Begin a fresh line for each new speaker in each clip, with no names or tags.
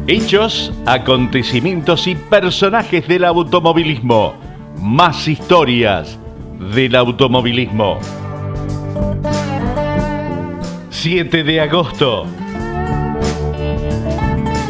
Hechos, acontecimientos y personajes del automovilismo. Más historias del automovilismo. 7 de agosto.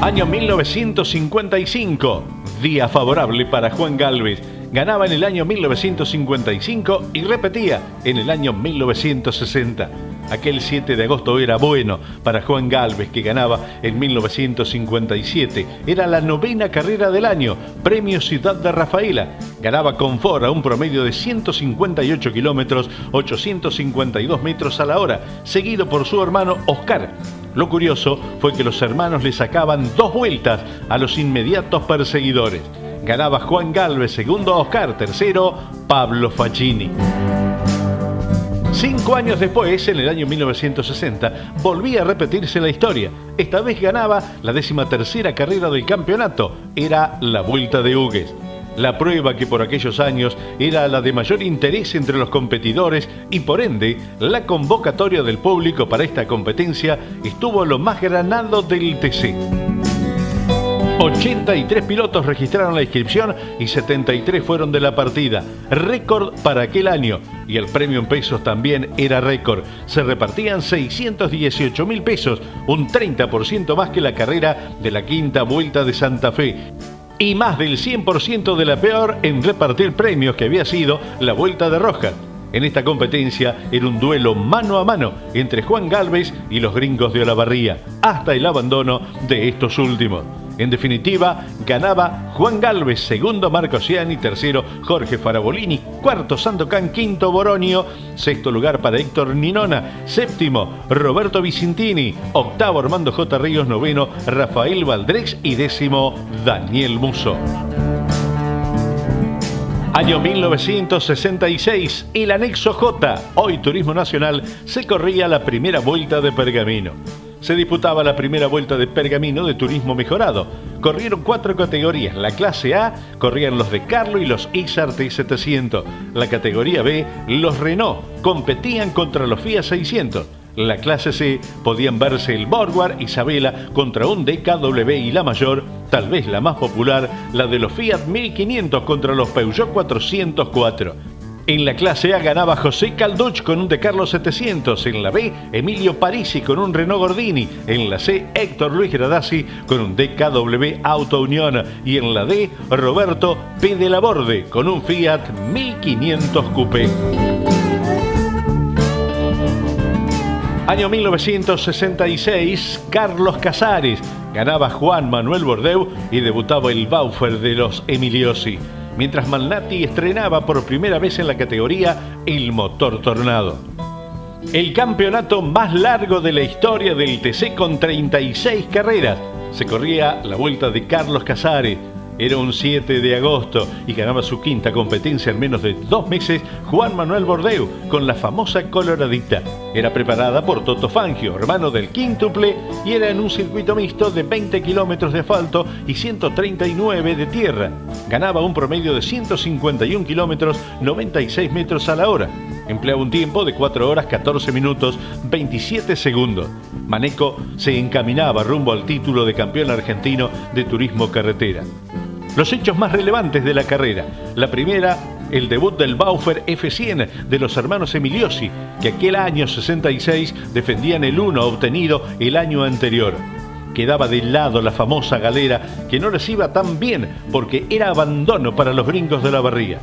Año 1955. Día favorable para Juan Gálvez. Ganaba en el año 1955 y repetía en el año 1960. Aquel 7 de agosto era bueno para Juan Gálvez, que ganaba en 1957. Era la 9ª carrera del año, Premio Ciudad de Rafaela. Ganaba confort a un promedio de 158 kilómetros, 852 metros a la hora, seguido por su hermano Oscar. Lo curioso fue que los hermanos le sacaban 2 vueltas a los inmediatos perseguidores. Ganaba Juan Gálvez, segundo Oscar, tercero Pablo Facchini. 5 años después, en el año 1960, volvía a repetirse la historia. Esta vez ganaba la 13ª carrera del campeonato. Era la Vuelta de Hugues. La prueba que por aquellos años era la de mayor interés entre los competidores y por ende la convocatoria del público para esta competencia estuvo lo más granado del TC. 83 pilotos registraron la inscripción y 73 fueron de la partida. Récord para aquel año. Y el premio en pesos también era récord. Se repartían 618.000 pesos, un 30% más que la carrera de la 5ª Vuelta de Santa Fe. Y más del 100% de la peor en repartir premios que había sido la Vuelta de Rojas. En esta competencia era un duelo mano a mano entre Juan Gálvez y los gringos de Olavarría, hasta el abandono de estos últimos. En definitiva, ganaba Juan Gálvez, segundo Marco Ciani, tercero Jorge Farabolini, cuarto Sandokan, quinto Boronio, sexto lugar para Héctor Ninona, séptimo Roberto Vicentini, octavo Armando J. Ríos, noveno Rafael Valdreix y décimo Daniel Musso. Año 1966, el anexo J, hoy Turismo Nacional, se corría la primera vuelta de Pergamino. Se disputaba la primera vuelta de Pergamino de turismo mejorado. Corrieron 4 categorías. La clase A corrían los de Carlo y los Isar T700. La categoría B, los Renault, competían contra los Fiat 600. La clase C podían verse el Borgward Isabela contra un DKW y la mayor, tal vez la más popular, la de los Fiat 1500 contra los Peugeot 404. En la clase A ganaba José Calduch con un De Carlo 700, en la B Emilio Parisi con un Renault Gordini, en la C Héctor Luis Gradasi con un DKW Auto Unión y en la D Roberto P. de la Borde con un Fiat 1500 Coupé. Año 1966, Carlos Casares, ganaba Juan Manuel Bordeu y debutaba el Baufer de los Emiliosi, mientras Malnati estrenaba por primera vez en la categoría el motor Tornado. El campeonato más largo de la historia del TC con 36 carreras. Se corría la Vuelta de Carlos Casares. Era un 7 de agosto y ganaba su 5ª competencia en menos de 2 meses Juan Manuel Bordeu con la famosa Coloradita. Era preparada por Toto Fangio, hermano del quíntuple, y era en un circuito mixto de 20 kilómetros de asfalto y 139 de tierra. Ganaba un promedio de 151 kilómetros, 96 metros a la hora. Empleaba un tiempo de 4 horas, 14 minutos, 27 segundos. Maneco se encaminaba rumbo al título de campeón argentino de turismo carretera. Los hechos más relevantes de la carrera. La primera, el debut del Baufer F100 de los hermanos Emiliosi, que aquel año 66 defendían el 1 obtenido el año anterior. Quedaba de lado la famosa galera que no les iba tan bien porque era abandono para los gringos de Olavarría.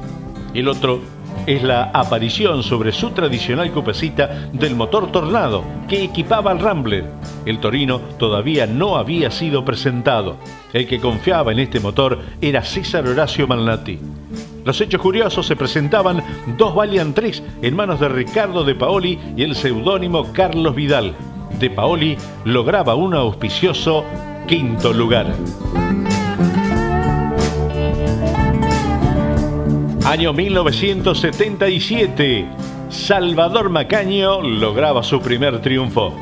El otro es la aparición sobre su tradicional cupecita del motor Tornado que equipaba al Rambler. El Torino todavía no había sido presentado. El que confiaba en este motor era César Horacio Malnati. Los hechos curiosos se presentaban 2 Valiant 3 en manos de Ricardo De Paoli y el seudónimo Carlos Vidal. De Paoli lograba un auspicioso 5º lugar. Año 1977. Salvador Macaño lograba su primer triunfo.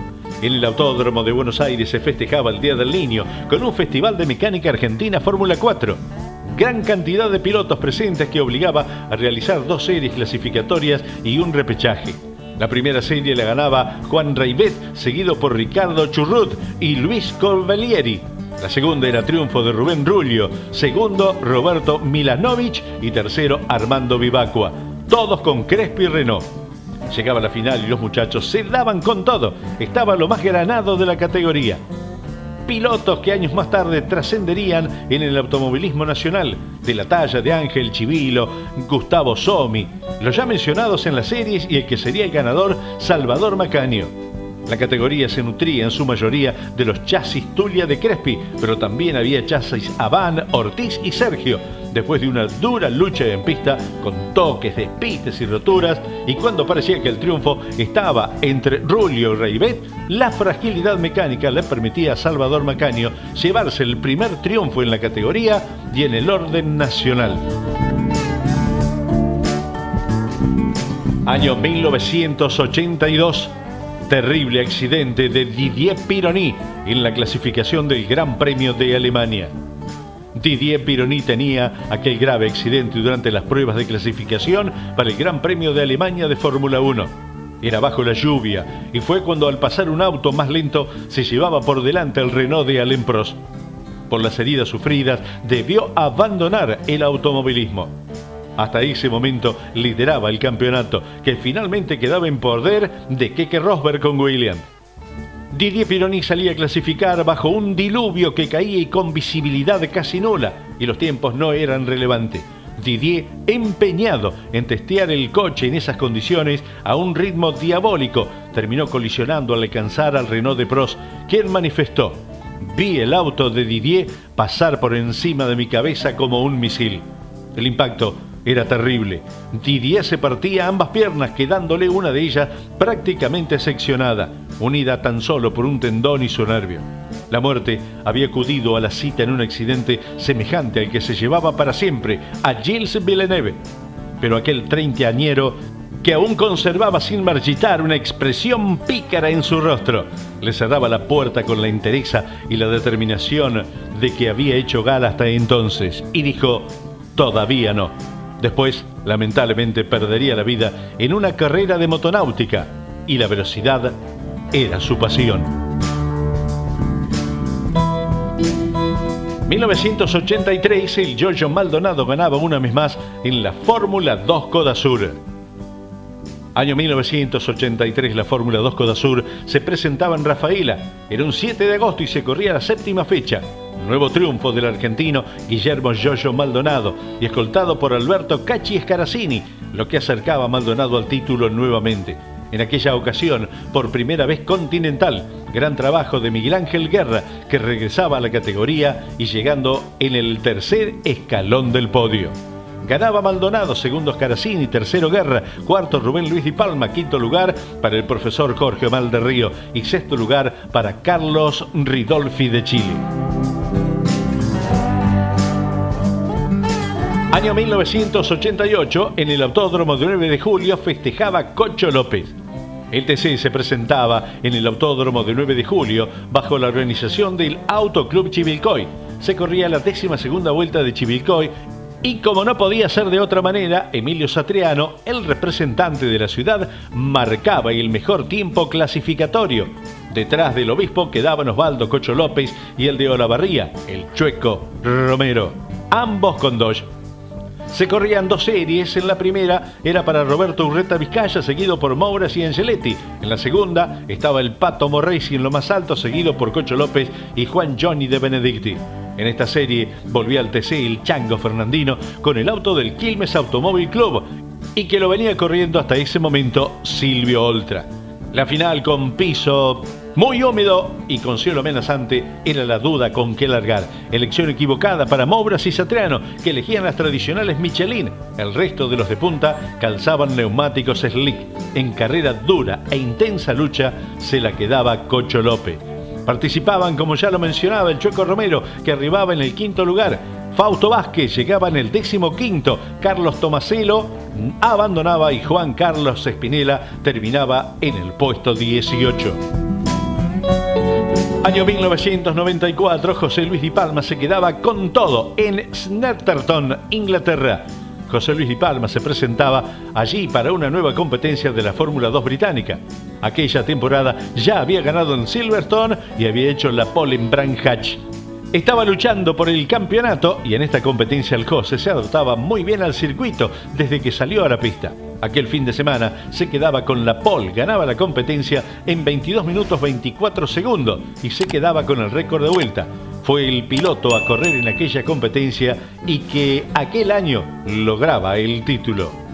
En el Autódromo de Buenos Aires se festejaba el Día del Niño con un festival de mecánica argentina Fórmula 4. Gran cantidad de pilotos presentes que obligaba a realizar 2 series clasificatorias y un repechaje. La primera serie la ganaba Juan Raibet, seguido por Ricardo Churrut y Luis Corbellieri. La segunda era triunfo de Rubén Rullo, segundo Roberto Milanovic y tercero Armando Vivacqua, todos con Crespi y Renault. Llegaba la final y los muchachos se daban con todo, estaba lo más granado de la categoría. Pilotos que años más tarde trascenderían en el automovilismo nacional, de la talla de Ángel Chivilo, Gustavo Somi, los ya mencionados en las series y el que sería el ganador, Salvador Macaño. La categoría se nutría en su mayoría de los chasis Tulia de Crespi, pero también había chasis Avan, Ortiz y Sergio, después de una dura lucha en pista con toques, despistes y roturas, y cuando parecía que el triunfo estaba entre Rulio y Reibet, la fragilidad mecánica le permitía a Salvador Macaño llevarse el primer triunfo en la categoría y en el orden nacional. Año 1982. Terrible accidente de Didier Pironi en la clasificación del Gran Premio de Alemania. Didier Pironi tenía aquel grave accidente durante las pruebas de clasificación para el Gran Premio de Alemania de Fórmula 1. Era bajo la lluvia y fue cuando al pasar un auto más lento se llevaba por delante el Renault de Alain Prost. Por las heridas sufridas debió abandonar el automovilismo. Hasta ese momento lideraba el campeonato, que finalmente quedaba en poder de Keke Rosberg con Williams. Didier Pironi salía a clasificar bajo un diluvio que caía y con visibilidad casi nula, y los tiempos no eran relevantes. Didier, empeñado en testear el coche en esas condiciones a un ritmo diabólico, terminó colisionando al alcanzar al Renault de Prost, quien manifestó: «Vi el auto de Didier pasar por encima de mi cabeza como un misil». El impacto era terrible. Didier se partía ambas piernas, quedándole una de ellas prácticamente seccionada, unida tan solo por un tendón y su nervio. La muerte había acudido a la cita en un accidente semejante al que se llevaba para siempre a Gilles Villeneuve. Pero aquel treintañero, que aún conservaba sin marchitar una expresión pícara en su rostro, le cerraba la puerta con la entereza y la determinación de que había hecho gala hasta entonces, y dijo: «Todavía no». Después, lamentablemente, perdería la vida en una carrera de motonáutica, y la velocidad era su pasión. 1983, el Giorgio Maldonado ganaba una vez más en la Fórmula 2 Codasur. Año 1983, la Fórmula 2 Codasur se presentaba en Rafaela. Era un 7 de agosto y se corría la séptima fecha. Nuevo triunfo del argentino Guillermo Giorgio Maldonado y escoltado por Alberto Cachi Scaracini, lo que acercaba a Maldonado al título nuevamente. En aquella ocasión, por primera vez continental, gran trabajo de Miguel Ángel Guerra, que regresaba a la categoría y llegando en el tercer escalón del podio. Ganaba Maldonado, segundo Scaracini, tercero Guerra, cuarto Rubén Luis Di Palma, quinto lugar para el profesor Jorge Omar de Río y sexto lugar para Carlos Ridolfi de Chile. Año 1988, en el Autódromo de 9 de julio festejaba Cocho López. El TC se presentaba en el Autódromo de 9 de julio bajo la organización del Autoclub Chivilcoy. Se corría la 12ª vuelta de Chivilcoy y, como no podía ser de otra manera, Emilio Satriano, el representante de la ciudad, marcaba el mejor tiempo clasificatorio. Detrás del obispo quedaban Osvaldo Cocho López y el de Olavarría, el Chueco Romero, ambos con Dodge. Se corrían dos series. En la primera era para Roberto Urreta Vizcaya, seguido por Mouras y Angeletti. En la segunda estaba el Pato Morresi en lo más alto, seguido por Cocho López y Juan Johnny de Benedicti. En esta serie volvía al TC el Chango Fernandino con el auto del Quilmes Automóvil Club y que lo venía corriendo hasta ese momento Silvio Oltra. La final, con piso muy húmedo y con cielo amenazante, era la duda con qué largar. Elección equivocada para Mouras y Satriano, que elegían las tradicionales Michelin. El resto de los de punta calzaban neumáticos slick. En carrera dura e intensa lucha se la quedaba Cocho López. Participaban, como ya lo mencionaba, el Chueco Romero, que arribaba en el quinto lugar. Fausto Vázquez llegaba en el 15º, Carlos Tomaselo abandonaba y Juan Carlos Espinela terminaba en el puesto 18. Año 1994, José Luis Di Palma se quedaba con todo en Snetterton, Inglaterra. José Luis Di Palma se presentaba allí para una nueva competencia de la Fórmula 2 británica. Aquella temporada ya había ganado en Silverstone y había hecho la pole en Brands Hatch. Estaba luchando por el campeonato y en esta competencia el José se adaptaba muy bien al circuito desde que salió a la pista. Aquel fin de semana se quedaba con la pole, ganaba la competencia en 22 minutos 24 segundos y se quedaba con el récord de vuelta. Fue el piloto a correr en aquella competencia y que aquel año lograba el título.